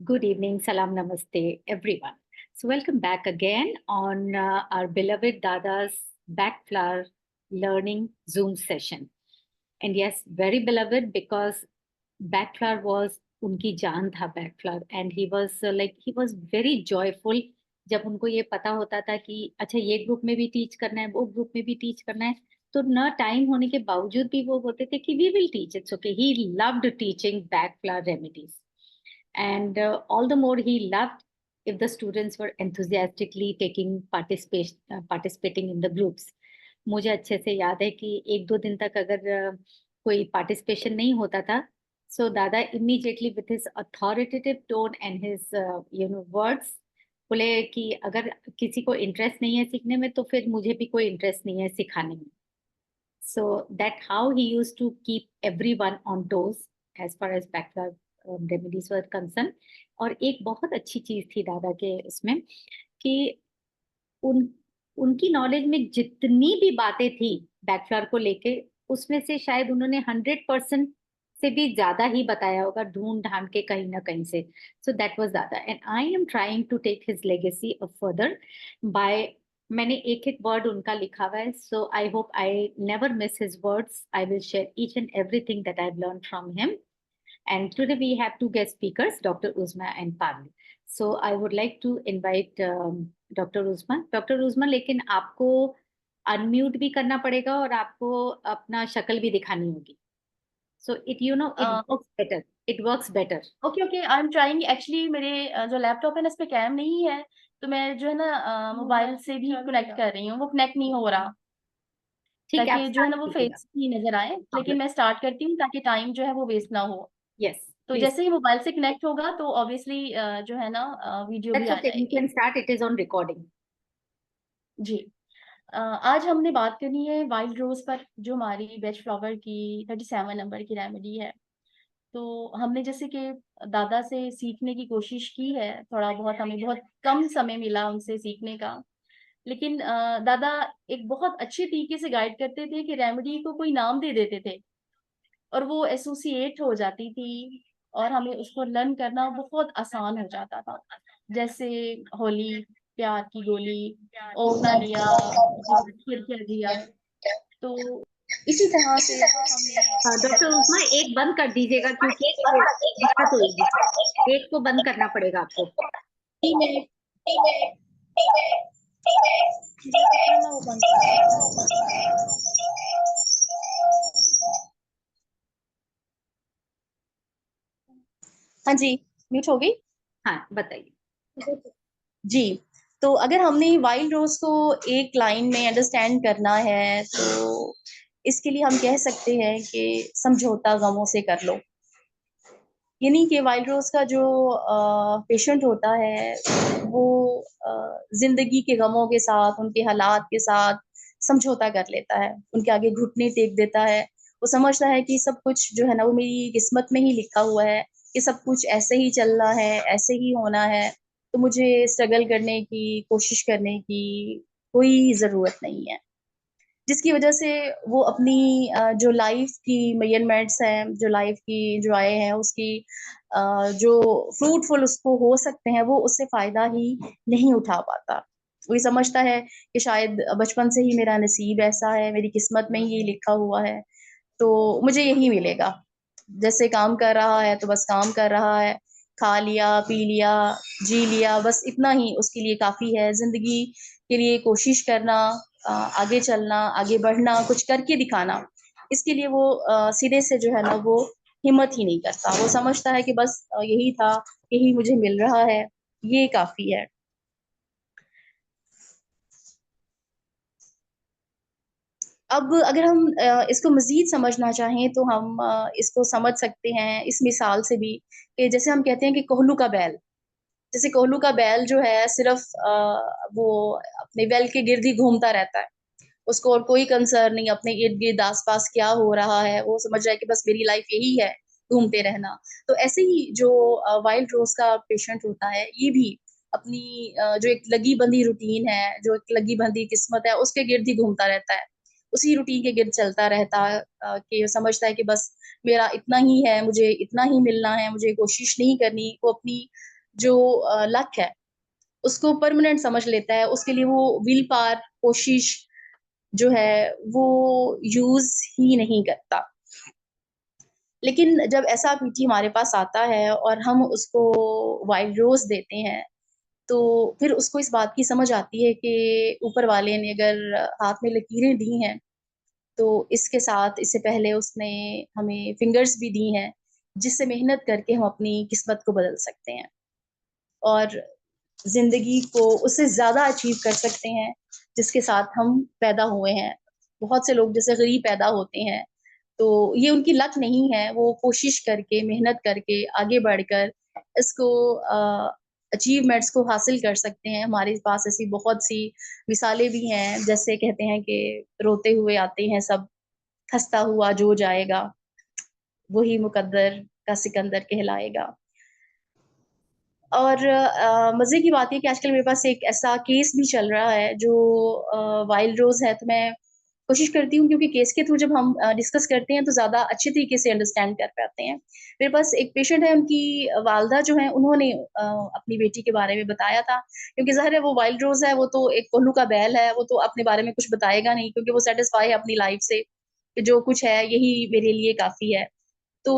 Good evening, salam namaste, everyone. So, welcome back again on our beloved Dada's Backflower Learning Zoom session. And yes, very beloved because Backflower was उनकी जान था Backflower, and he was very joyful जब उनको ये पता होता था कि अच्छा ये ग्रुप में भी टीच करना है, वो ग्रुप में भी टीच करना है. तो न टाइम होने के बावजूद भी वो बोलते थे कि we will teach. It's okay. He loved teaching Backflower remedies. And all the more he loved if the students were enthusiastically participating in the groups. मुझे अच्छे से याद है कि एक दो दिन तक अगर कोई पार्टिसिपेशन नहीं होता था, so दादा immediately with his authoritative tone and his words बोले कि अगर किसी को इंटरेस्ट नहीं है सीखने में तो फिर मुझे भी कोई इंटरेस्ट नहीं है सिखाने में. So that how he used to keep everyone on toes as far as backyard remedies were concerned. और एक बहुत अच्छी चीज थी दादा के इसमें कि उन उनकी नॉलेज में जितनी भी बातें थी बैकफ्लावर को लेके उसमें से शायद उन्होंने 100% से भी ज्यादा ही बताया होगा ढूंढ ढांड के कहीं ना कहीं से. So that was Dada and I am trying to take his legacy a further by. मैंने एक एक वर्ड उनका लिखा हुआ है. So I hope I never miss his words. I will share each and everything that I have learn from him. And today we have two guest speakers, Dr. Uzma and Pavli. So I would like to invite Dr. Uzma. Dr. Uzma, लेकिन आपको unmute भी करना पड़ेगा और आपको अपना शक्ल भी दिखानी होगी. So it works better. It works better. Okay okay I am trying actually मेरे जो लैपटॉप है ना इस पे कैम नहीं है तो मैं जो है ना मोबाइल से भी कनेक्ट कर रही हूँ वो कनेक्ट नहीं हो रहा ठीक है, आप ताकि जो है start ना वो कीजिएगा. फेस ही नजर आए लेकिन मैं स्टार्ट करती हूँ ताकि टाइम जो है वो वेस्ट ना हो. Yes, तो please. जैसे ही मोबाइल से कनेक्ट होगा तो ऑब्वियसली जो है ना वीडियो भी That's आ okay. You जाएगी. can start. It is on recording. जी. आज हमने बात करनी है वाइल्ड रोज पर जो हमारी वेज फ्लावर की 37 नंबर की रेमेडी है. तो हमने जैसे कि दादा से सीखने की कोशिश की है थोड़ा बहुत हमें बहुत कम समय मिला उनसे सीखने का लेकिन दादा एक बहुत अच्छे तरीके से गाइड करते थे कि रेमेडी को कोई नाम दे देते थे और वो एसोसिएट हो जाती थी और हमें उसको लर्न करना बहुत आसान हो जाता था. जैसे होली प्यार की गोली ओमना लिया फिर क्या दिया. तो इसी तरह से डॉक्टर हमने उस्मा एक बंद कर दीजिएगा क्योंकि दिक्कत होगी. एक को बंद करना पड़ेगा आपको. हाँ जी म्यूट हो गई. हाँ, बताइए. जी. तो अगर हमने वाइल्ड रोज को एक लाइन में अंडरस्टैंड करना है तो इसके लिए हम कह सकते हैं कि समझौता गमों से कर लो. यानी कि वाइल्ड रोज का जो पेशेंट होता है वो जिंदगी के गमों के साथ उनके हालात के साथ समझौता कर लेता है. उनके आगे घुटने टेक देता है. वो समझता है कि सब कुछ जो है ना वो मेरी किस्मत में ही लिखा हुआ है कि सब कुछ ऐसे ही चलना है ऐसे ही होना है तो मुझे स्ट्रगल करने की कोशिश करने की कोई ज़रूरत नहीं है. जिसकी वजह से वो अपनी जो लाइफ की मेजरमेंट्स हैं, जो लाइफ की जॉय है, उसकी जो फ्रूटफुल उसको हो सकते हैं, वो उससे फ़ायदा ही नहीं उठा पाता. वो ये समझता है कि शायद बचपन से ही मेरा नसीब ऐसा है, मेरी किस्मत में ही ये लिखा हुआ है, तो मुझे यही मिलेगा. जैसे काम कर रहा है, तो बस काम कर रहा है, खा लिया, पी लिया, जी लिया, बस इतना ही उसके लिए काफ़ी है. ज़िंदगी के लिए कोशिश करना, आगे चलना, आगे बढ़ना, कुछ करके दिखाना, इसके लिए वो सिरे से जो है ना वो हिम्मत ही नहीं करता. वो समझता है कि बस यही था, यही मुझे मिल रहा है, ये काफ़ी है. अब अगर हम इसको मज़ीद समझना चाहें तो हम इसको समझ सकते हैं इस मिसाल से भी कि जैसे हम कहते हैं कि कोहलू का बैल. जैसे कोहलू का बैल जो है सिर्फ़ वो अपने बैल के गिर्द ही घूमता रहता है. उसको और कोई कंसर्न नहीं अपने इर्द-गिर्द आस-पास क्या हो रहा है, वो समझ रहा है कि बस मेरी लाइफ यही है, घूमते रहना. तो ऐसे ही जो वाइल्ड रोज़ का पेशेंट होता है, ये भी अपनी जो एक लगी-बंधी रूटीन है, जो एक लगी-बंधी किस्मत है, उसके गिर्द ही घूमता रहता है. उसी रूटीन के गिर्द चलता रहता है कि समझता है कि बस मेरा इतना ही है, मुझे इतना ही मिलना है, मुझे कोशिश नहीं करनी. वो अपनी जो लक है उसको परमानेंट समझ लेता है, उसके लिए वो विल पावर, कोशिश जो है वो यूज ही नहीं करता। लेकिन जब ऐसा पीटी हमारे पास आता है और हम उसको वाइल्ड रोज देते हैं, तो फिर उसको इस बात की समझ आती है कि ऊपर वाले ने अगर हाथ में लकीरें दी हैं, तो इसके साथ इससे पहले उसने हमें फिंगर्स भी दी हैं, जिससे मेहनत करके हम अपनी किस्मत को बदल सकते हैं और जिंदगी को उससे ज्यादा अचीव कर सकते हैं जिसके साथ हम पैदा हुए हैं। बहुत से लोग जैसे गरीब पैदा होते हैं, तो ये उनकी लक नहीं है, वो कोशिश करके मेहनत करके आगे बढ़कर इसको अचीवमेंट्स को हासिल कर सकते हैं। हमारे पास ऐसी बहुत सी मिसालें भी हैं, जैसे कहते हैं कि रोते हुए आते हैं सब, हंसता हुआ जो जाएगा वही मुकद्दर का सिकंदर कहलाएगा। और मजे की बात है कि आजकल मेरे पास एक ऐसा केस भी चल रहा है जो वाइल्ड रोज है, तो मैं कोशिश करती हूँ, क्योंकि केस के थ्रू जब हम डिस्कस करते हैं तो ज्यादा अच्छे तरीके से अंडरस्टैंड कर पाते हैं। मेरे पास एक पेशेंट है, उनकी वालदा जो है, उन्होंने अपनी बेटी के बारे में बताया था। क्योंकि जाहिर है वो वाइल्ड रोज है, वो तो एक कोल्हू का बैल है, वो तो अपने बारे में कुछ बताएगा नहीं, क्योंकि वो सेटिस्फाई है अपनी लाइफ से कि जो कुछ है यही मेरे लिए काफी है। तो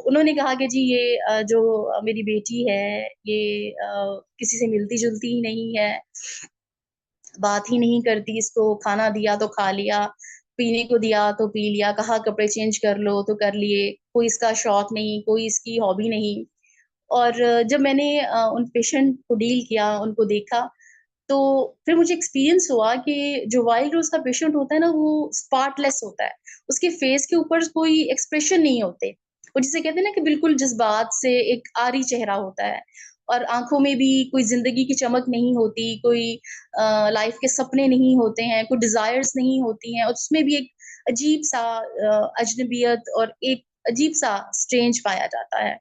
उन्होंने कहा कि जी ये जो मेरी बेटी है, ये किसी से मिलती जुलती ही नहीं है, बात ही नहीं करती, इसको खाना दिया तो खा लिया, पीने को दिया तो पी लिया, कहा कपड़े चेंज कर लो तो कर लिए, कोई इसका शौक नहीं, कोई इसकी हॉबी नहीं। और जब मैंने उन पेशेंट को डील किया, उनको देखा, तो फिर मुझे एक्सपीरियंस हुआ कि जो वाइल्ड रोज का पेशेंट होता है ना, वो स्पॉटलेस होता है, उसके फेस के ऊपर कोई एक्सप्रेशन नहीं होते, वो जिसे कहते हैं ना कि बिल्कुल जज्बात से एक आरी चेहरा होता है, और आंखों में भी कोई जिंदगी की चमक नहीं होती, कोई लाइफ के सपने नहीं होते हैं, कोई डिजायर्स नहीं होती हैं, और उसमें भी एक अजीब सा अजनबियत और एक अजीब सा स्ट्रेंज पाया जाता है।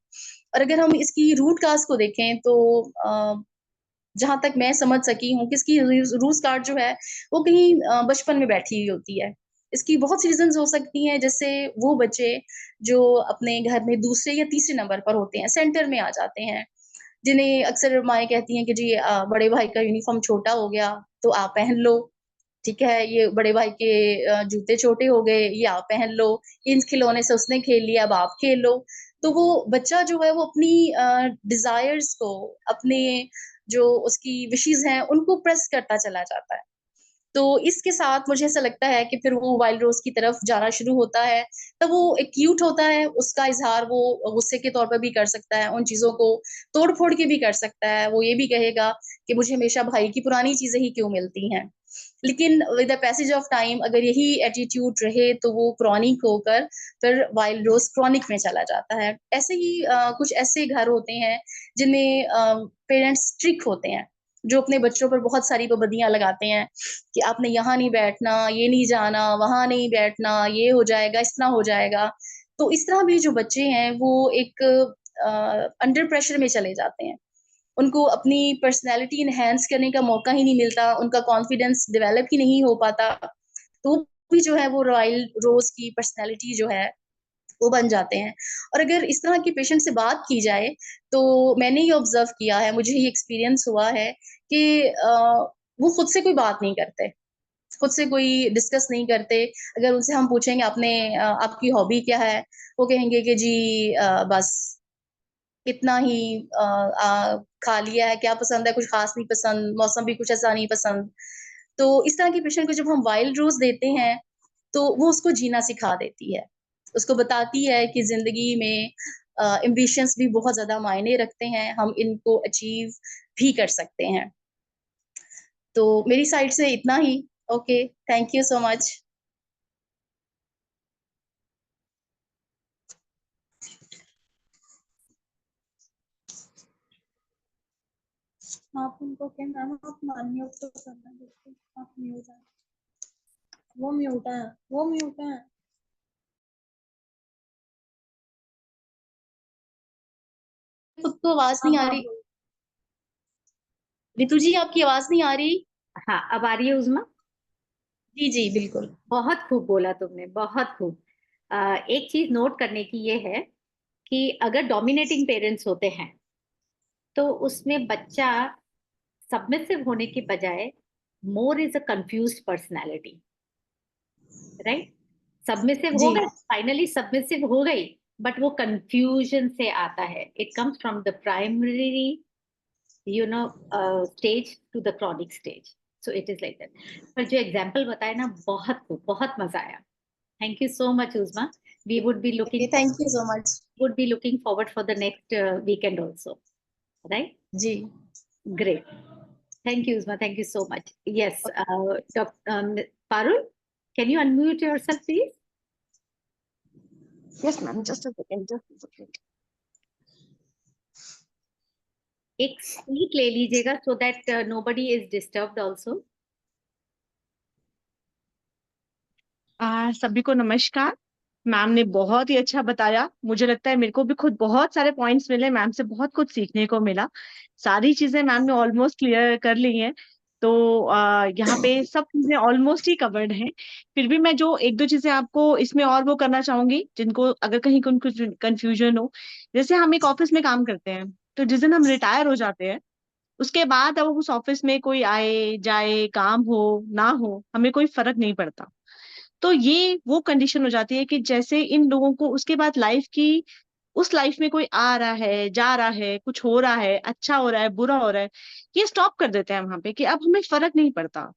और अगर हम इसकी रूट काज को देखें, तो जहां तक मैं समझ सकी हूँ कि इसकी रूट कार्ड जो है वो कहीं बचपन में बैठी हुई होती है। इसकी बहुत सी रीजंस हो सकती हैं, जैसे वो बच्चे जो अपने घर में दूसरे या तीसरे नंबर पर होते हैं, सेंटर में आ जाते हैं, जिन्हें अक्सर माएँ कहती हैं कि जी बड़े भाई का यूनिफॉर्म छोटा हो गया तो आप पहन लो, ठीक है, ये बड़े भाई के जूते छोटे हो गए, ये आप पहन लो, इन खिलौने से उसने खेल लिया, अब आप खेल लो। तो वो बच्चा जो है वो अपनी डिजायर्स को, अपने जो उसकी विशेस हैं उनको प्रेस करता चला जाता है। तो इसके साथ मुझे ऐसा लगता है कि फिर वो वाइल्ड रोज की तरफ जाना शुरू होता है। तब वो एक क्यूट होता है, उसका इजहार वो गुस्से के तौर पर भी कर सकता है, उन चीजों को तोड़ फोड़ के भी कर सकता है। वो ये भी कहेगा कि मुझे हमेशा भाई की पुरानी चीजें ही क्यों मिलती हैं। लेकिन with the passage of time अगर यही एटीट्यूड रहे, तो वो क्रॉनिक होकर फिर वाइल्ड रोज क्रॉनिक में चला जाता है। ऐसे ही कुछ ऐसे घर होते हैं जिनमें पेरेंट्स स्ट्रिक्ट होते हैं, जो अपने बच्चों पर बहुत सारी पाबंदियां लगाते हैं कि आपने यहाँ नहीं बैठना, ये नहीं जाना, वहां नहीं बैठना, ये हो जाएगा, इस तरह हो जाएगा। तो इस तरह भी जो बच्चे हैं वो एक अंडर प्रेशर में चले जाते हैं, उनको अपनी पर्सनैलिटी इनहेंस करने का मौका ही नहीं मिलता, उनका कॉन्फिडेंस डेवलप ही नहीं हो पाता। तो भी जो है वो रॉयल रोज की पर्सनैलिटी जो है वो बन जाते हैं। और अगर इस तरह के पेशेंट से बात की जाए, तो मैंने ये ऑब्जर्व किया है, मुझे ये एक्सपीरियंस हुआ है कि वो खुद से कोई बात नहीं करते, खुद से कोई डिस्कस नहीं करते। अगर उनसे हम पूछेंगे आपने आपकी हॉबी क्या है, वो कहेंगे कि जी बस इतना ही, खा लिया है, क्या पसंद है, कुछ खास नहीं पसंद, मौसम भी कुछ ऐसा नहीं पसंद। तो इस तरह के पेशेंट को जब हम वाइल्ड रोज देते हैं, तो वो उसको जीना सिखा देती है, उसको बताती है कि जिंदगी में एम्बिशंस भी बहुत ज्यादा मायने रखते हैं, हम इनको अचीव भी कर सकते हैं। तो मेरी साइड से इतना ही। Okay, thank you so much. आप उनको क्या मैम, आप म्यूट तो करना, देखो आप म्यूट है, वो म्यूट है, वो म्यूट है। खुद को आवाज नहीं आ रही। रितु जी आपकी आवाज नहीं आ रही। हाँ, अब आ रही है उज़मा। जी जी बिल्कुल। बहुत खूब बोला तुमने, बहुत खूब। एक चीज नोट करने की ये है कि अगर डोमिनेटिंग पेरेंट्स होते हैं, तो उसमें बच्चा सबमिसिव होने के बजाय more is a confused personality, right? Submissive हो जी गई, फाइनली सबमिसिव हो गई, बट वो कंफ्यूजन से आता है. It comes from the primary stage to the chronic stage. So it is like that. पर जो एग्जाम्पल बताया ना, बहुत मजा आया. Thank you so much Uzma. We would be okay, looking thank you so much. forward for the next weekend also, right? जी Great. Thank you, Uzma. Thank you so much. Yes, okay. Dr. Parul, can you unmute yourself, please? Yes, ma'am. Just a second. Just a second. एक seat ले लीजिएगा so that nobody is disturbed also. सभी को नमस्कार। Ma'am ने बहुत ही अच्छा बताया। मुझे लगता है मेरे को भी खुद बहुत सारे पॉइंट्स मिले, मैम से बहुत कुछ सीखने को मिला। सारी चीजें मैम ने ऑलमोस्ट क्लियर कर ली हैं, तो यहाँ पे सब चीजें ऑलमोस्ट ही कवर्ड हैं। फिर भी मैं जो एक दो चीजें आपको इसमें और वो करना चाहूंगी, जिनको अगर कहीं कुछ कंफ्यूजन हो। जैसे हम एक ऑफिस में काम करते हैं, तो जिस दिन हम रिटायर हो जाते हैं, उसके बाद अब उस ऑफिस में कोई आए जाए, काम हो ना हो, हमें कोई फर्क नहीं पड़ता। तो ये वो कंडीशन हो जाती है कि जैसे इन लोगों को उसके बाद लाइफ की, उस लाइफ में कोई आ रहा है, जा रहा है, कुछ हो रहा है, अच्छा हो रहा है, बुरा हो रहा है, ये स्टॉप कर देते हैं वहां पे कि अब हमें फर्क नहीं पड़ता।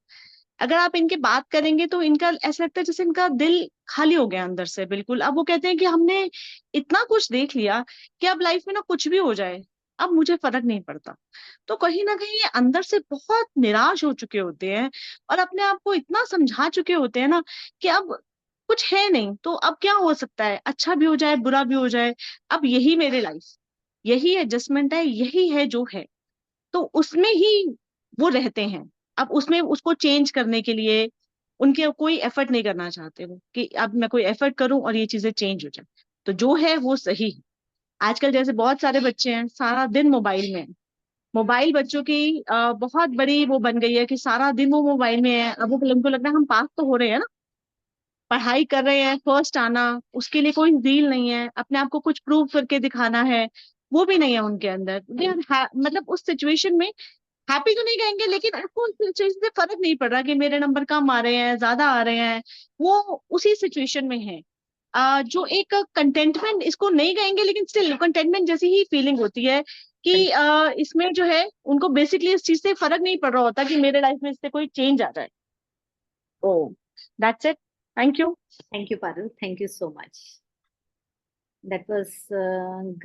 अगर आप इनकी बात करेंगे तो इनका ऐसा लगता है जैसे इनका दिल खाली हो गया अंदर से बिल्कुल। अब वो कहते हैं कि हमने इतना कुछ देख लिया कि अब लाइफ में ना कुछ भी हो जाए, अब मुझे फर्क नहीं पड़ता। तो कहीं ना कहीं ये अंदर से बहुत निराश हो चुके होते हैं, और अपने आप को इतना समझा चुके होते हैं ना कि अब कुछ है नहीं, तो अब क्या हो सकता है, अच्छा भी हो जाए, बुरा भी हो जाए, अब यही मेरी लाइफ, यही एडजस्टमेंट है, यही है जो है। तो उसमें ही वो रहते हैं। अब उसमें उसको चेंज करने के लिए उनके कोई एफर्ट नहीं करना चाहते वो, कि अब मैं कोई एफर्ट करूं और ये चीजें चेंज हो जाए। तो जो है वो सही है। आजकल जैसे बहुत सारे बच्चे हैं सारा दिन मोबाइल में हैं। मोबाइल बच्चों की बहुत बड़ी वो बन गई है कि सारा दिन वो मोबाइल में है। अब वो उनको लगता है हम पास तो हो रहे हैं ना, पढ़ाई कर रहे हैं, फर्स्ट आना, उसके लिए कोई जील नहीं है, अपने आप को कुछ प्रूव करके दिखाना है, वो भी नहीं है उनके अंदर। मतलब उस सिचुएशन में हैप्पी तो नहीं कहेंगे, लेकिन उसको उस सिचुएशन से फर्क नहीं पड़ रहा कि मेरे नंबर कम आ रहे हैं, ज्यादा आ रहे हैं। वो उसी सिचुएशन में है। जो एक कंटेंटमेंट इसको नहीं कहेंगे, लेकिन स्टिल कंटेंटमेंट जैसी ही फीलिंग होती है कि इसमें जो है उनको बेसिकली इस चीज से फर्क नहीं पड़ रहा होता कि मेरे लाइफ में इससे कोई चेंज आ जाए। Oh, that's it. Thank you. Thank you, Parul. Thank you so much. That was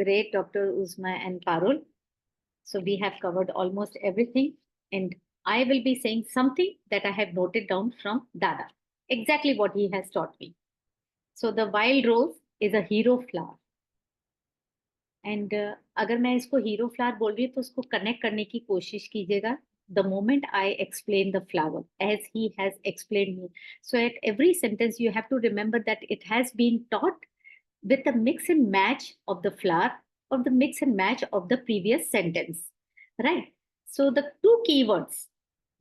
great, Dr. Uzma and Parul. So we have covered almost everything, and I will be saying something that I have noted down from Dada, exactly what he has taught me. So the wild rose is a hero flower. And अगर मैं इसको hero flower बोल रही हूँ तो उसको connect करने की कोशिश कीजिएगा the moment I explain the flower as he has explain me. So at every sentence you have to remember that it has been taught with a mix and match of the flower or the mix and match of the previous sentence, right? So the two keywords,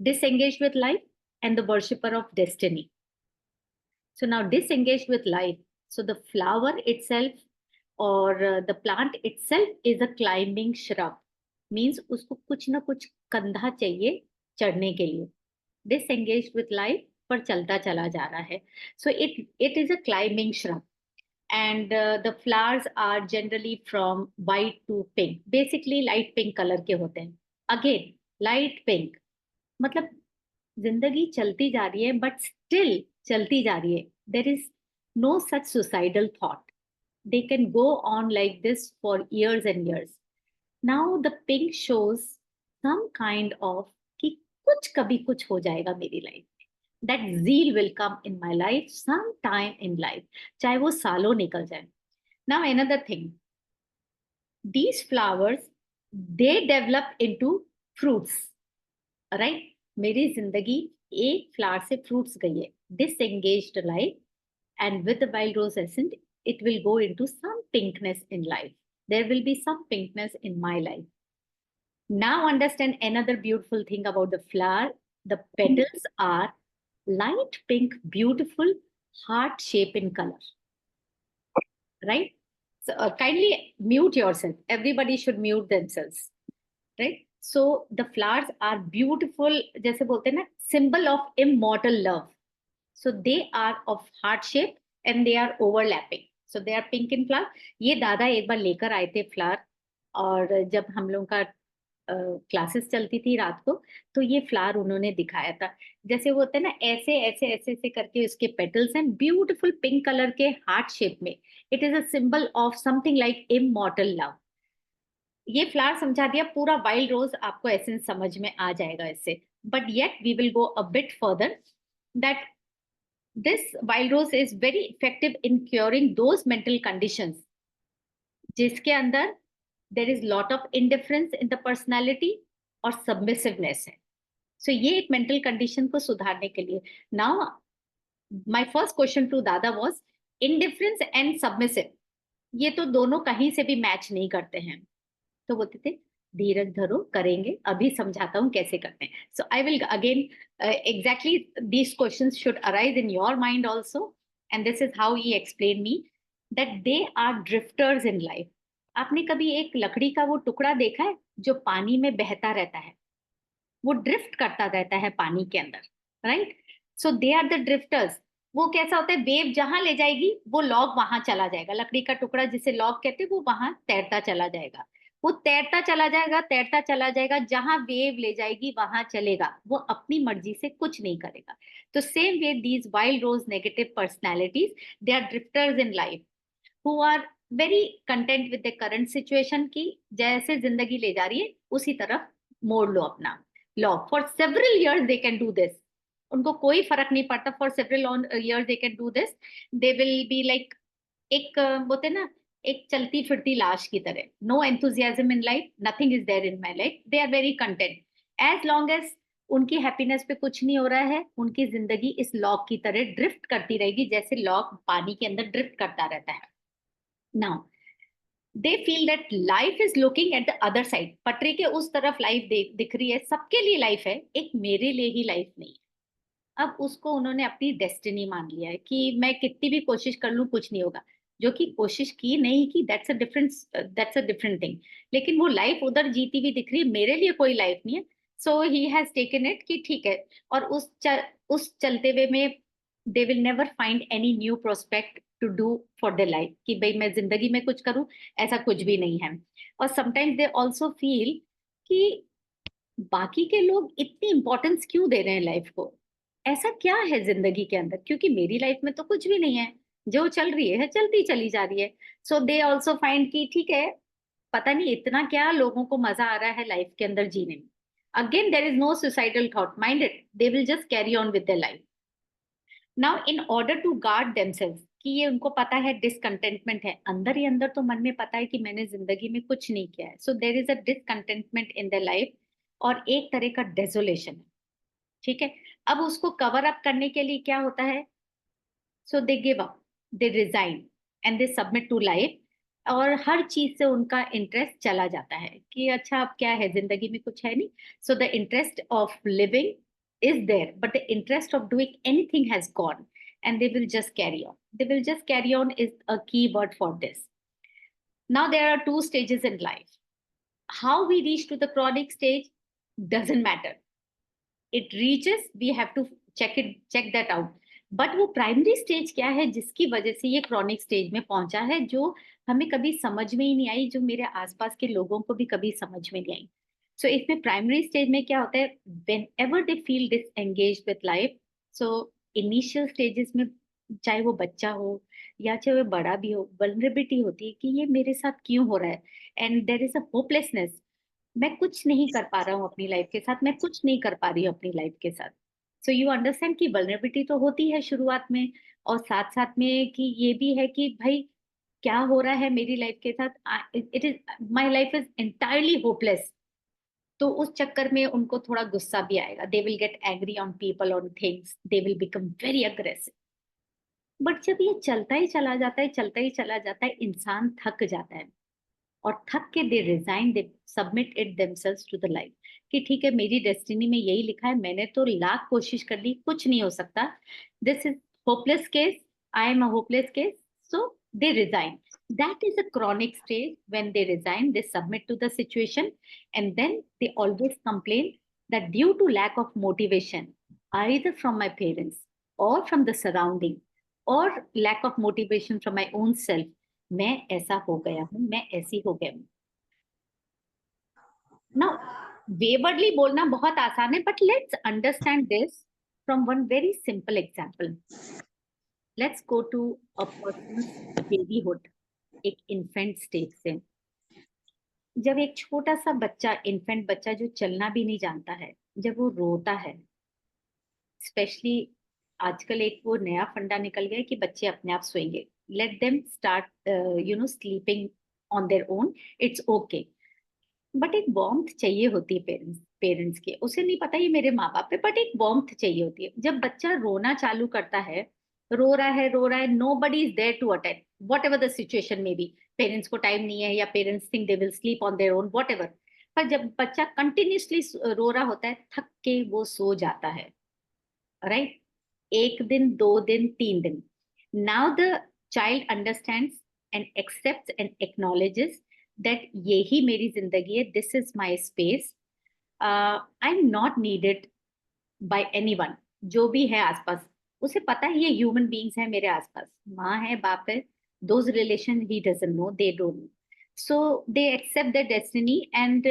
disengaged with life and the worshipper of destiny. So now disengaged with life. So the flower itself or the plant itself is a climbing shrub. Means उसको कुछ ना कुछ कंधा चाहिए चढ़ने के लिए. Disengaged with life पर चलता चला जा रहा है. So it is a climbing shrub. And the flowers are generally from white to pink. Basically light pink color के होते हैं. Again, light pink. मतलब जिंदगी चलती जा रही है बट स्टिल चलती जा रही है. There is no such suicidal thought. They can go on like this for years and years. Now the pink shows some kind of कि कुछ कभी कुछ हो जाएगा मेरी लाइफ में. That zeal will come in my life sometime in life, चाहे वो सालों निकल जाए. Now another thing, these flowers they develop into fruits, right? मेरी जिंदगी एक फ्लावर से फ्रूट्स गई है. Disengaged life and with the wild rose essence it will go into some pinkness in life. There will be some pinkness in my life. Now understand another beautiful thing about the flower. The petals are light pink, beautiful heart shape in color, right? So kindly mute yourself. Everybody should mute themselves. Right. So the flowers are beautiful, जैसे बोलते हैं ना, symbol of immortal love. So they are of heart shape and they are overlapping. So they are pink in flower. ये दादा एक बार लेकर आए थे फ्लावर, और जब हम लोगों का क्लासेस चलती थी रात को, तो ये फ्लावर उन्होंने दिखाया था. जैसे वो होता है ना, ऐसे ऐसे ऐसे ऐसे करके उसके पेटल्स हैं, ब्यूटीफुल पिंक कलर के हार्ट शेप में. It is a symbol of something like immortal love. ये फ्लावर समझा दिया, पूरा वाइल्ड रोज आपको एसेंस समझ में आ जाएगा इससे. But yet we will go a bit further, that this wild rose is very effective in curing those mental conditions जिसके अंदर there is lot of indifference in the personality और submissiveness है. So ये एक mental condition को सुधारने के लिए. Now my first question to दादा was indifference and submissive. ये तो दोनों कहीं से भी मैच नहीं करते हैं. तो बोलते थे धीरज धरो, करेंगे, अभी समझाता हूँ कैसे करते हैं. So I will again exactly these questions should arise in your mind also, and this is how he explain me that they are drifters in life. आपने कभी एक लकड़ी का वो टुकड़ा देखा है जो पानी में बहता रहता है? वो ड्रिफ्ट करता रहता है पानी के अंदर, right. So they are the drifters. वो कैसा होता है, वेव जहां ले जाएगी वो लॉग वहां चला जाएगा. लकड़ी का टुकड़ा जिसे लॉग कहते हैं वो वहां तैरता चला जाएगा. वो तैरता चला जाएगा, तैरता चला जाएगा, जहां वेव ले जाएगी वहां चलेगा. वो अपनी मर्जी से कुछ नहीं करेगा. तो same way these wild rose negative personalities, they are drifters in life who are very content with the current situation की जैसे जिंदगी ले जा रही है उसी तरफ मोड़ लो अपना law. For several years they can do this. उनको कोई फर्क नहीं पड़ता. For several years they can do this. They will be like एक बोलते ना, एक चलती फिरती लाश की तरह. No enthusiasm in life, nothing is there in my life. They are very content as long as उनकी हैप्पीनेस पे कुछ नहीं हो रहा है. उनकी जिंदगी इस लॉक की तरह ड्रिफ्ट करती रहेगी जैसे लॉक पानी के अंदर ड्रिफ्ट करता रहता है. Now they feel that life is looking at the other side. पटरी के उस तरफ लाइफ दिख रही है. सबके लिए लाइफ है, एक मेरे लिए ही लाइफ नहीं है. अब उसको उन्होंने अपनी डेस्टिनी मान लिया है कि मैं कितनी भी कोशिश कर लूं कुछ नहीं होगा. जो कि कोशिश की नहीं की, दैट्स अ डिफरेंट थिंग. लेकिन वो लाइफ उधर जीती हुई दिख रही है, मेरे लिए कोई लाइफ नहीं है. So he has taken it कि ठीक है. और उस चलते हुए में they will never find any new prospect to do for the life कि भाई मैं जिंदगी में कुछ करूं, ऐसा कुछ भी नहीं है. और समटाइम्स दे ऑल्सो फील कि बाकी के लोग इतनी इंपॉर्टेंस क्यों दे रहे हैं लाइफ को, ऐसा क्या है जिंदगी के अंदर, क्योंकि मेरी लाइफ में तो कुछ भी नहीं है. जो चल रही है चलती चली जा रही है. सो दे ऑल्सो फाइंड कि ठीक है, पता नहीं इतना क्या लोगों को मजा आ रहा है लाइफ के अंदर जीने में. Again there is no suicidal thought mind it, they will just carry on with their life. Now in order to guard themselves, कि ये उनको पता है डिसकंटेंटमेंट है अंदर ही अंदर, तो मन में पता है कि मैंने जिंदगी में कुछ नहीं किया है. So there is a discontentment in their life और एक तरह का डेजोलेशन है. ठीक है. अब उसको कवर अप करने के लिए क्या होता है, so they give up, they resign and they submit to life. और हर चीज से उनका इंटरेस्ट चला जाता है कि अच्छा अब क्या है, जिंदगी में कुछ है नहीं. So the interest of living is there, but the interest of doing anything has gone, and they will just carry on. They will just carry on is a key word for this. Now there are two stages in life. How we reach to the chronic stage doesn't matter. It reaches, we have to check that out. But वो primary stage क्या है जिसकी वजह से ये chronic stage में पहुंचा है, जो हमें कभी समझ में ही नहीं आई, जो मेरे आसपास के लोगों को भी कभी समझ में नहीं आई. सो इसमें प्राइमरी स्टेज में क्या होता है, when ever they feel disengage with life. So initial stages में चाहे वो बच्चा हो या चाहे वो बड़ा भी हो, वल्नरेबिलिटी होती है कि ये मेरे साथ क्यों हो रहा है, and there is a hopelessness. मैं कुछ नहीं कर पा रहा हूँ अपनी लाइफ के साथ, मैं कुछ नहीं कर पा रही हूँ अपनी लाइफ के साथ. सो यू अंडरस्टैंड कि वल्नरेबिलिटी तो होती है शुरुआत में, और साथ साथ में कि ये भी है कि भाई क्या हो रहा है मेरी लाइफ के साथ, it is my life is entirely hopeless. तो उस चक्कर में उनको थोड़ा गुस्सा भी आएगा. They will get angry on people, on things, they will become very aggressive. But जब ये चलता ही चला जाता है, चलता ही चला जाता है, इंसान थक जाता है, और थक के they resign, they submit it themselves to the life कि ठीक है मेरी डेस्टिनी में यही लिखा है, मैंने तो लाख कोशिश कर ली, कुछ नहीं हो सकता, this is hopeless case, I am a hopeless case. So they resign. That is a chronic stage. When they resign, they submit to the situation, and then they always complain that due to lack of motivation, either from my parents or from the surrounding, or lack of motivation from my own self, मैं ऐसा हो गया हूँ, मैं ऐसी हो गया हूँ. Now, waywardly बोलना बहुत आसान है, but let's understand this from one very simple example. Let's go to a person's babyhood, एक इन्फेंट स्टेज से. जब एक छोटा सा बच्चा, इन्फेंट बच्चा जो चलना भी नहीं जानता है, जब वो रोता है, स्पेशली आजकल एक वो नया फंडा निकल गया है कि बच्चे अपने आप सोएंगे. Let them start sleeping on their own, it's okay. But एक वार्मथ चाहिए होती है पेरेंट्स की. उसे नहीं पता ये मेरे माँ बाप है, बट एक वार्मथ चाहिए होती है. जब बच्चा रोना चालू करता है, रो रहा है, nobody is there to attend, whatever the situation में बी. पेरेंट्स को टाइम नहीं है, या parents think they will sleep on their own, whatever. पर जब बच्चा कंटिन्यूसली रो रहा होता है, थक के वो सो जाता है, राइट? एक दिन, 2 दिन, 3 दिन. Now the child understands and accepts and acknowledges that यही मेरी जिंदगी है, this is my space, I'm not needed by anyone. जो भी है आसपास, उसे पता है ये ह्यूमन बीइंग्स है मेरे आसपास, माँ है, बाप है, those relation he doesn't know, they don't know. So they accept their destiny, and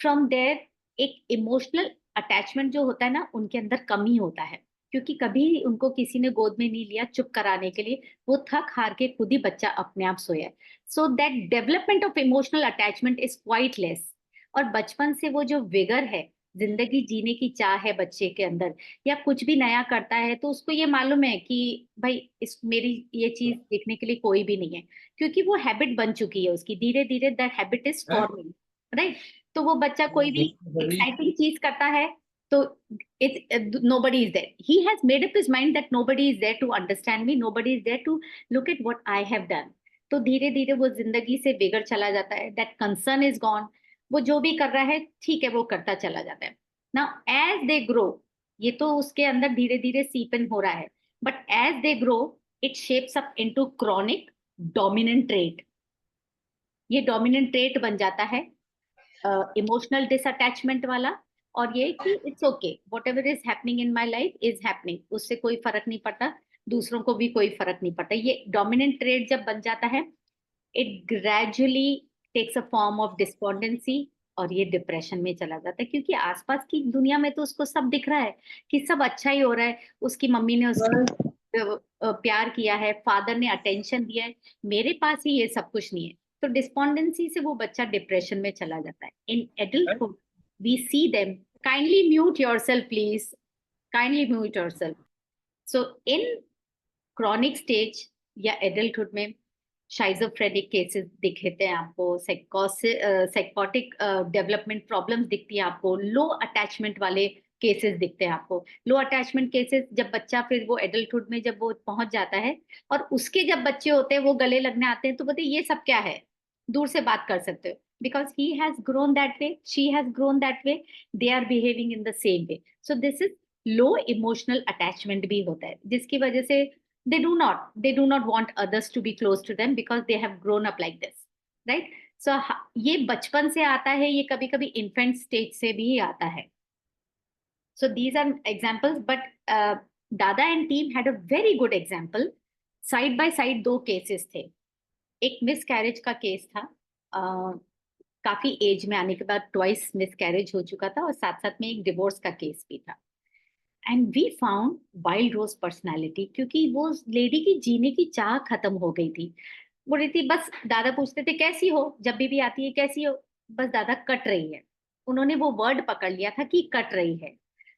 from there एक इमोशनल अटैचमेंट जो होता है ना, उनके अंदर कमी होता है, क्योंकि कभी उनको किसी ने गोद में नहीं लिया चुप कराने के लिए. वो थक हार के खुद ही बच्चा अपने आप सोया. So that development of emotional attachment is quite less. और बचपन से वो जो विगर है, जिंदगी जीने की चाह है बच्चे के अंदर, या कुछ भी नया करता है, तो उसको ये मालूम है कि भाई इस मेरी ये चीज देखने के लिए कोई भी नहीं है, क्योंकि वो हैबिट बन चुकी है उसकी. धीरे धीरे that habit is forming, right? तो वो बच्चा कोई भी एक्साइटिंग चीज करता है, तो it's nobody is there. He has made up his mind that nobody is there to understand me, nobody is there to look at what I have done. तो धीरे धीरे वो जिंदगी से बिगड़ चला जाता है. That concern is gone. वो जो भी कर रहा है ठीक है, वो करता चला जाता है. नाउ एज दे ग्रो, ये तो उसके अंदर धीरे धीरे सीप इन हो रहा है, but as they grow it shapes up into chronic dominant trait. ये डोमिनेंट ट्रेट बन जाता है इमोशनल डिसअटैचमेंट वाला. और ये कि it's okay, whatever is happening in my life is happening, उससे कोई फर्क नहीं पड़ता, दूसरों को भी कोई फर्क नहीं पड़ता. ये डोमिनेंट ट्रेट जब बन जाता है, it gradually takes a form of despondency, और ये डिप्रेशन में चला जाता है, क्योंकि आसपास की दुनिया में तो उसको सब दिख रहा है कि सब अच्छा ही हो रहा है. उसकी मम्मी ने उसको प्यार किया है, फादर ने अटेंशन दिया है, मेरे पास ही ये सब कुछ नहीं है. तो डिस्पोंडेंसी से वो बच्चा डिप्रेशन में चला जाता है. इन adulthood we see them. Kindly mute yourself, please. Kindly mute yourself. So in chronic stage या adulthood में schizophrenic cases दिखते हैं आपको, psychotic development problems दिखती है आपको, low attachment वाले केसेस दिखते हैं आपको. लो अटैचमेंट केसेस जब बच्चा फिर वो एडल्टहुड में जब वो पहुंच जाता है, और उसके जब बच्चे होते हैं वो गले लगने आते हैं, तो बोलते ये सब क्या है, दूर से बात कर सकते हो, because he has grown that way, she has grown that way, they are behaving in the same way. So this is low emotional attachment भी होता है, जिसकी वजह से they do not want others to be close to them because they have grown up like this, right? So ये बचपन से आता है, ये कभी कभी infant stage से भी आता है. So these are examples, but Dada and team had a very good example. Side by side 2 cases थे. एक मिसकैरेज का केस था, काफी एज में आने के बाद ट्वाइस मिसकैरेज हो चुका था, और साथ साथ में एक डिवोर्स का केस भी था. And we found wild rose personality, क्योंकि वो लेडी की जीने की चाह खत्म हो गई थी. बोल रही थी बस, दादा पूछते थे कैसी हो, जब भी आती है कैसी हो, बस दादा कट रही है. उन्होंने वो वर्ड पकड़ लिया था कि कट रही है.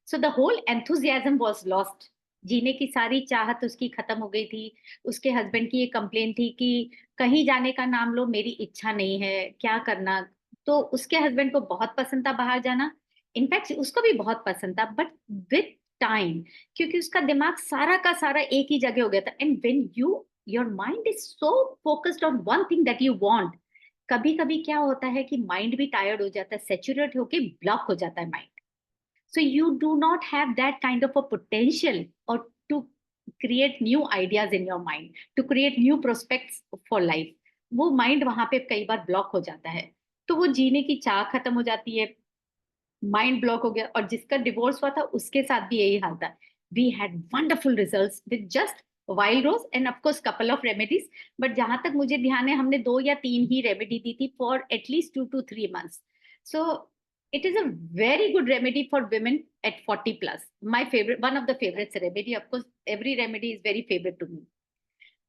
So the whole enthusiasm was lost. जीने की सारी चाहत उसकी खत्म हो गई थी. उसके हस्बैंड की ये कंप्लेन थी कि कहीं जाने का नाम लो, मेरी इच्छा नहीं है, क्या करना. तो उसके हस्बैंड को बहुत पसंद था बाहर जाना, इनफैक्ट उसको भी बहुत पसंद था, बट विद टाइम, क्योंकि उसका दिमाग सारा का सारा एक ही जगह हो गया था. And when your mind is so focused on one thing that you want, कभी कभी क्या होता है कि माइंड भी टायर्ड हो जाता है, सैचुरेट होके ब्लॉक हो जाता है mind. So you do not have that kind of a potential or to create new ideas in your mind, to create new prospects for life. वो माइंड वहां पे कई बार ब्लॉक हो जाता है, तो वो जीने की चाह खत्म हो जाती है, माइंड ब्लॉक हो गया। और जिसका डिवोर्स हुआ था उसके साथ भी यही हाल था। We had wonderful results with just wild rose and of course couple of remedies. But जहां तक मुझे ध्यान है हमने 2 या 3 ही रेमेडी दी थी for at least 2 to 3 months. So it is a very good remedy for women at 40 plus. My favorite, one of the favorites remedy. Of course, every remedy is very favorite to me.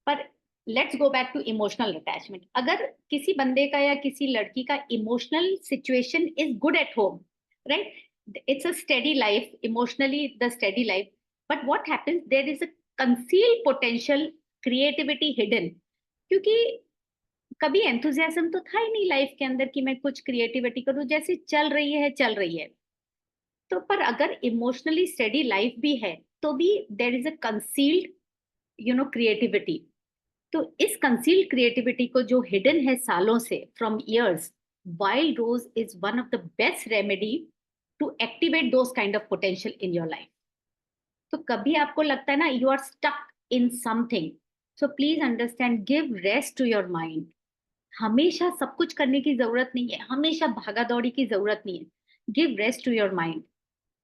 पर let's go back to emotional attachment. अगर किसी बंदे का या किसी लड़की का emotional situation is good at home, right, it's a steady life, emotionally the steady life, but what happens, there is a concealed potential creativity hidden. क्योंकि कभी एंथुजियाज्म तो था ही नहीं लाइफ के अंदर कि मैं कुछ क्रिएटिविटी करूं, जैसे चल रही है चल रही है। तो पर अगर इमोशनली स्टेडी लाइफ भी है तो भी there is a concealed creativity. तो इस कंसील्ड क्रिएटिविटी को जो हिडन है सालों से, from years, wild rose is one of the best remedy to activate those kind of potential in your life. तो कभी आपको लगता है ना you are stuck in something, so please understand, give rest to your mind. हमेशा सब कुछ करने की जरूरत नहीं है, हमेशा भागा दौड़ी की जरूरत नहीं है। Give rest to your mind,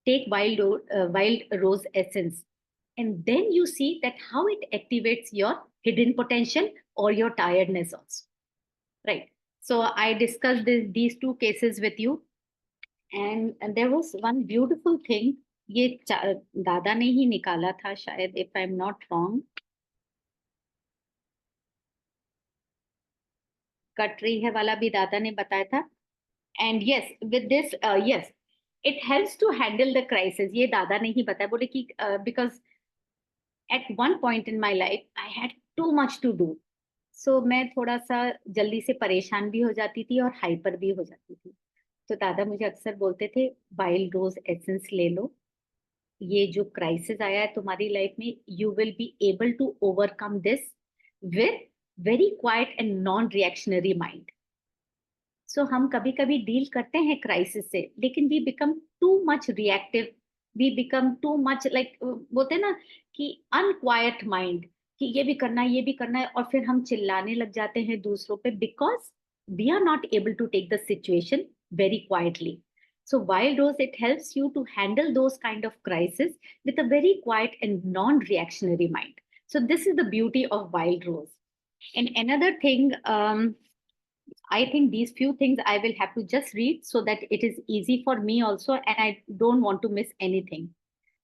take wild rose essence, and then you see that how it activates your hidden potential or your tiredness also, right? So I discussed these 2 cases with you, and there was one beautiful thing, ये दादा ने ही निकाला था शायद, if I'm not wrong, cut रही है वाला भी दादा ने बताया था। And yes, with this, yes, it helps to handle the crisis, ये दादा ने ही बताया, बोले कि because at one point in my life I had too much to do. So मैं थोड़ा सा जल्दी से परेशान भी हो जाती थी और हाइपर भी हो जाती थी। तो दादा मुझे अक्सर बोलते थे वाइल्ड रोज एसेंस ले लो, ये जो क्राइसिस आया है तुम्हारी लाइफ में, you will be able to overcome this with very quite and non reactionary mind. So हम कभी कभी डील करते हैं क्राइसिस से, लेकिन we become too much reactive, we become too much like, बोलते हैं ना कि अनक्वाइट माइंड, कि ये भी करना है ये भी करना है, और फिर हम चिल्लाने लग जाते हैं दूसरों पे, because we are not able to take the situation very quietly. So Wild Rose, it helps you to handle those kind of crises with a very quiet and non-reactionary mind. So this is the beauty of Wild Rose. And another thing, I think these few things I will have to just read so that it is easy for me also, and I don't want to miss anything.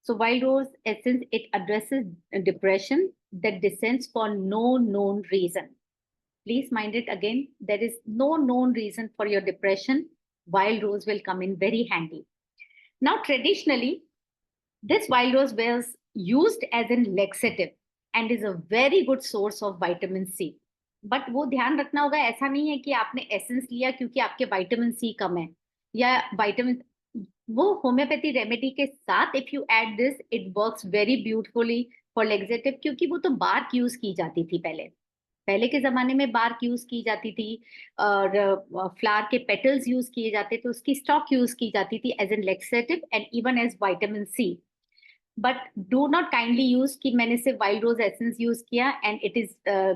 So Wild Rose Essence, it addresses depression that descends for no known reason. Please mind it again, there is no known reason for your depression. Wild Rose will come in very handy. Now, traditionally, this Wild Rose was used as a laxative and is a very good source of vitamin C. But वो ध्यान रखना होगा, ऐसा नहीं है कि आपने essence लिया क्योंकि आपके विटामिन सी कम है या विटामिन, वो होम्योपैथी रेमेडी के साथ if you add this it works very beautifully for laxative, क्योंकि वो तो बार्क यूज की जाती थी पहले के जमाने में बार्क यूज की जाती थी, और फ्लावर के पेटल्स यूज किए जाते थे, उसकी स्टॉक यूज की जाती थी as an laxative and even as vitamin C. But do not kindly use कि मैंने सिर्फ wild rose essence use किया and it is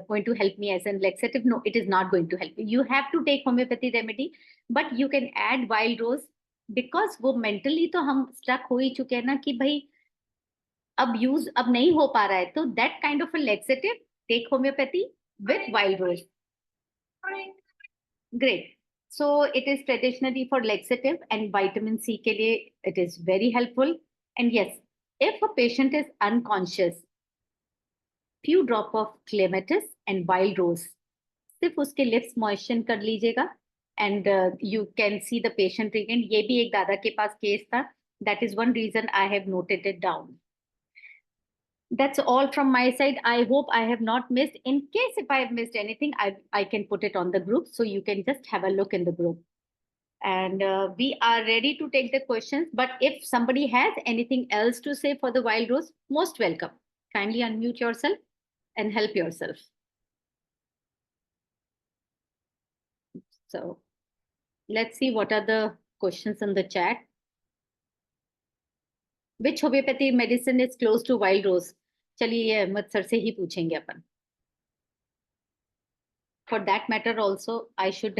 going to help me as a laxative. No, it is not going to help you. You have to take homeopathy remedy, but you can add wild rose because वो mentally तो हम stuck हो ही चुके हैं ना कि भाई अब use अब नहीं हो पा रहा है, तो that kind of a laxative, take homeopathy with wild rose. Great. So it is traditionally for laxative and vitamin C के लिए it is very helpful. And yes, if a patient is unconscious, few drop of clematis and wild rose, सिर्फ उसके lips moisten कर लीजिएगा and you can see the patient regain. ये भी एक दादा के पास केस था. That is one reason I have noted it down. That's all from my side. I hope I have not missed. In case if I have missed anything, I can put it on the group, so you can just have a look in the group. And we are ready to take the questions, but if somebody has anything else to say for the Wild Rose, most welcome. Kindly unmute yourself and help yourself. So let's see what are the questions in the chat. Which homeopathy medicine is close to Wild Rose? चलिए ये Ahmad sir से ही पूछेंगे अपन. For that matter also, I should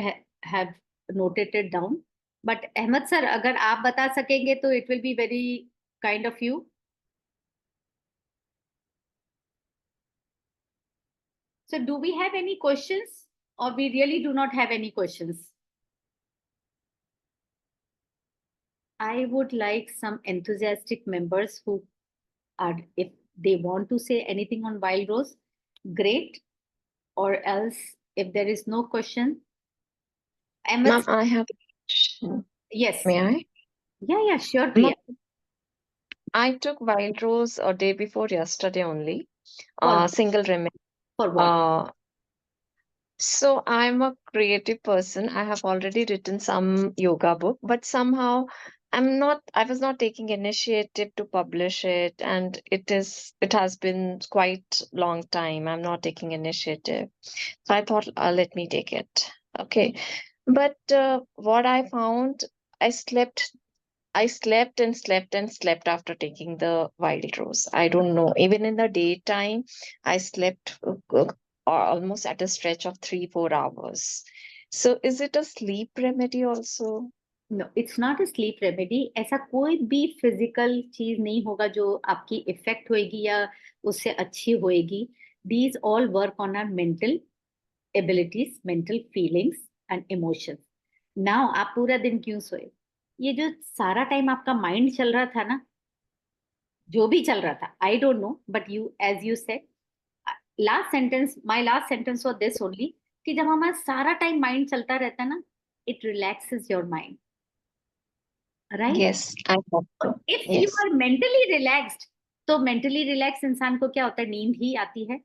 have noted it down. But Ahmed sir, अगर आप बता सकेंगे तो it will be very kind of you. So do we have any questions, or we really do not have any questions? I would like some enthusiastic members who are, if they want to say anything on Wild Rose, great. Or else, if there is no question, Ahmed Ma'am, sir, I have a question. yes, May I? yeah, sure, Ma'am, Priya. I took Wild Rose a day before yesterday only. For Single remedy. for what? So I'm a creative person. I have already written some yoga book, but somehow I was not taking initiative to publish it, and it has been quite long time. I'm not taking initiative. So I thought, let me take it. Okay. But what I found, I slept and slept and slept after taking the Wild Rose. I don't know. Even in the daytime, I slept almost at a stretch of 3-4 hours. So is it a sleep remedy also? No, it's not a sleep remedy. ऐसा कोई भी physical चीज नहीं होगा जो आपकी effect होएगी या उससे अच्छी होएगी. These all work on our mental abilities, mental feelings and emotions. Now आप पूरा दिन क्यों सोए? ये जो सारा टाइम आपका माइंड चल रहा था ना, जो भी चल रहा था, I don't know, but you, as you said, my last sentence was this only, कि जब हमारा सारा टाइम माइंड चलता रहता है ना, it relaxes your mind, right? Yes, I hope so. If you Yes. are mentally relaxed, तो mentally relaxed इंसान को क्या होता है? नींद ही आती है.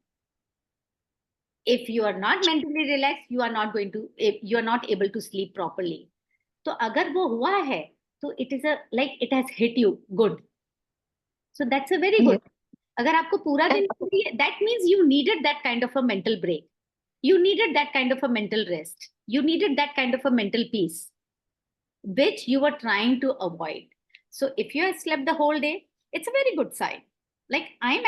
If you are not mentally relaxed, you are not able to sleep properly. तो अगर वो हुआ है, तो it is it has hit you good. So that's a very good. अगर आपको पूरा दिन, that means you needed that kind of a mental break. You needed that kind of a mental rest. You needed that kind of a mental peace, which you were trying to avoid. So if you have slept the whole day, it's a very good sign. Like I'm